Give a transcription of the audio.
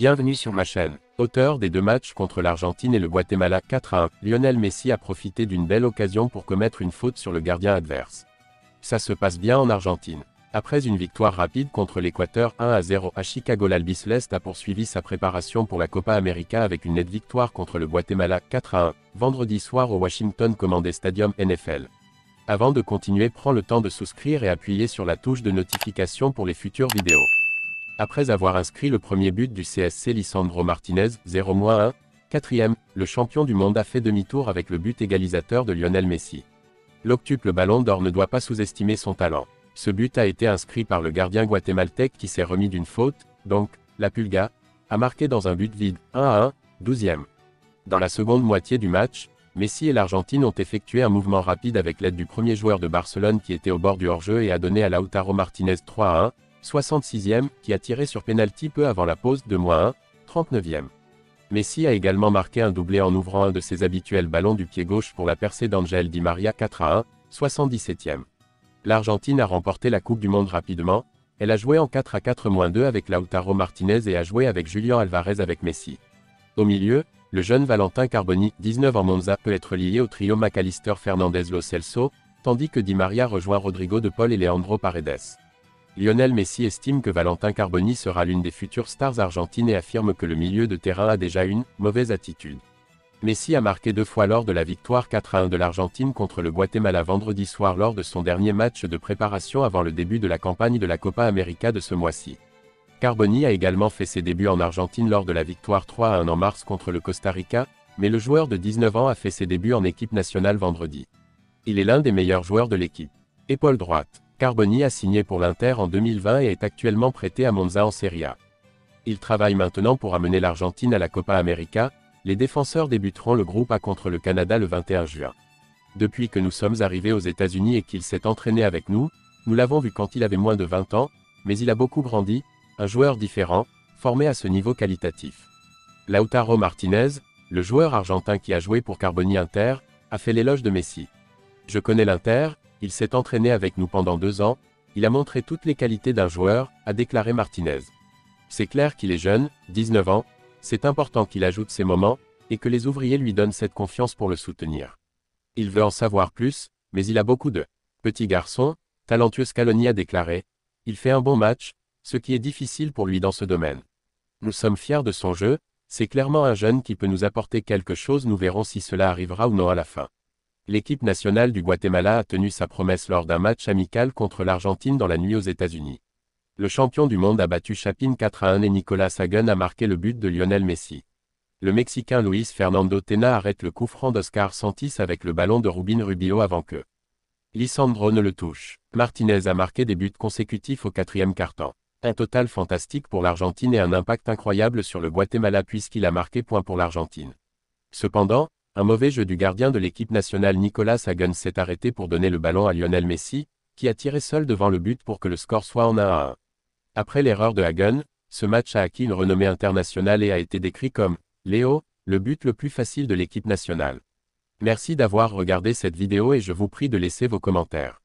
Bienvenue sur ma chaîne. Auteur des deux matchs contre l'Argentine et le Guatemala 4-1, Lionel Messi a profité d'une belle occasion pour commettre une faute sur le gardien adverse. Ça se passe bien en Argentine. Après une victoire rapide contre l'Équateur 1-0 à Chicago, l'Albiceleste a poursuivi sa préparation pour la Copa América avec une nette victoire contre le Guatemala 4-1, vendredi soir au Washington Commandé Stadium NFL. Avant de continuer, prends le temps de souscrire et appuyer sur la touche de notification pour les futures vidéos. Après avoir inscrit le premier but du CSC Lisandro Martinez, 0-1, quatrième, le champion du monde a fait demi-tour avec le but égalisateur de Lionel Messi. L'octuple Ballon d'Or ne doit pas sous-estimer son talent. Ce but a été inscrit par le gardien guatémaltèque qui s'est remis d'une faute, donc, la Pulga, a marqué dans un but vide, 1-1, 12e. Dans la seconde moitié du match, Messi et l'Argentine ont effectué un mouvement rapide avec l'aide du premier joueur de Barcelone qui était au bord du hors-jeu et a donné à Lautaro Martinez 3-1, 66e, qui a tiré sur pénalty peu avant la pause, 2-1, 39e. Messi a également marqué un doublé en ouvrant un de ses habituels ballons du pied gauche pour la percée d'Angel Di Maria 4-1, 77e. L'Argentine a remporté la Coupe du Monde rapidement, elle a joué en 4-4-2 avec Lautaro Martinez et a joué avec Julián Alvarez avec Messi. Au milieu, le jeune Valentin Carboni, 19 ans Monza, peut être lié au trio McAllister Fernandez-Lo Celso, tandis que Di Maria rejoint Rodrigo de Paul et Leandro Paredes. Lionel Messi estime que Valentin Carboni sera l'une des futures stars argentines et affirme que le milieu de terrain a déjà une mauvaise attitude. Messi a marqué 2 fois lors de la victoire 4-1 de l'Argentine contre le Guatemala vendredi soir lors de son dernier match de préparation avant le début de la campagne de la Copa América de ce mois-ci. Carboni a également fait ses débuts en Argentine lors de la victoire 3-1 en mars contre le Costa Rica, mais le joueur de 19 ans a fait ses débuts en équipe nationale vendredi. Il est l'un des meilleurs joueurs de l'équipe. Épaule droite. Carboni a signé pour l'Inter en 2020 et est actuellement prêté à Monza en Serie A. Il travaille maintenant pour amener l'Argentine à la Copa América. Les défenseurs débuteront le groupe A contre le Canada le 21 juin. Depuis que nous sommes arrivés aux États-Unis et qu'il s'est entraîné avec nous, nous l'avons vu quand il avait moins de 20 ans, mais il a beaucoup grandi, un joueur différent, formé à ce niveau qualitatif. Lautaro Martinez, le joueur argentin qui a joué pour Carboni Inter, a fait l'éloge de Messi. Je connais l'Inter, il s'est entraîné avec nous pendant 2 ans, il a montré toutes les qualités d'un joueur, a déclaré Martinez. C'est clair qu'il est jeune, 19 ans, c'est important qu'il ajoute ses moments, et que les ouvriers lui donnent cette confiance pour le soutenir. Il veut en savoir plus, mais il a beaucoup de petits garçons, talentueux. Scaloni a déclaré. Il fait un bon match, ce qui est difficile pour lui dans ce domaine. Nous sommes fiers de son jeu, c'est clairement un jeune qui peut nous apporter quelque chose, nous verrons si cela arrivera ou non à la fin. L'équipe nationale du Guatemala a tenu sa promesse lors d'un match amical contre l'Argentine dans la nuit aux États-Unis. Le champion du monde a battu Chapin 4-1 et Nicolas Hagen a marqué le but de Lionel Messi. Le Mexicain Luis Fernando Tena arrête le coup franc d'Oscar Santis avec le ballon de Rubén Rubio avant que Lisandro ne le touche. Martinez a marqué des buts consécutifs au 4e quart-temps. Un total fantastique pour l'Argentine et un impact incroyable sur le Guatemala puisqu'il a marqué point pour l'Argentine. Cependant, un mauvais jeu du gardien de l'équipe nationale Nicolas Hagen s'est arrêté pour donner le ballon à Lionel Messi, qui a tiré seul devant le but pour que le score soit en 1-1. Après l'erreur de Hagen, ce match a acquis une renommée internationale et a été décrit comme « Léo, le but le plus facile de l'équipe nationale ». Merci d'avoir regardé cette vidéo et je vous prie de laisser vos commentaires.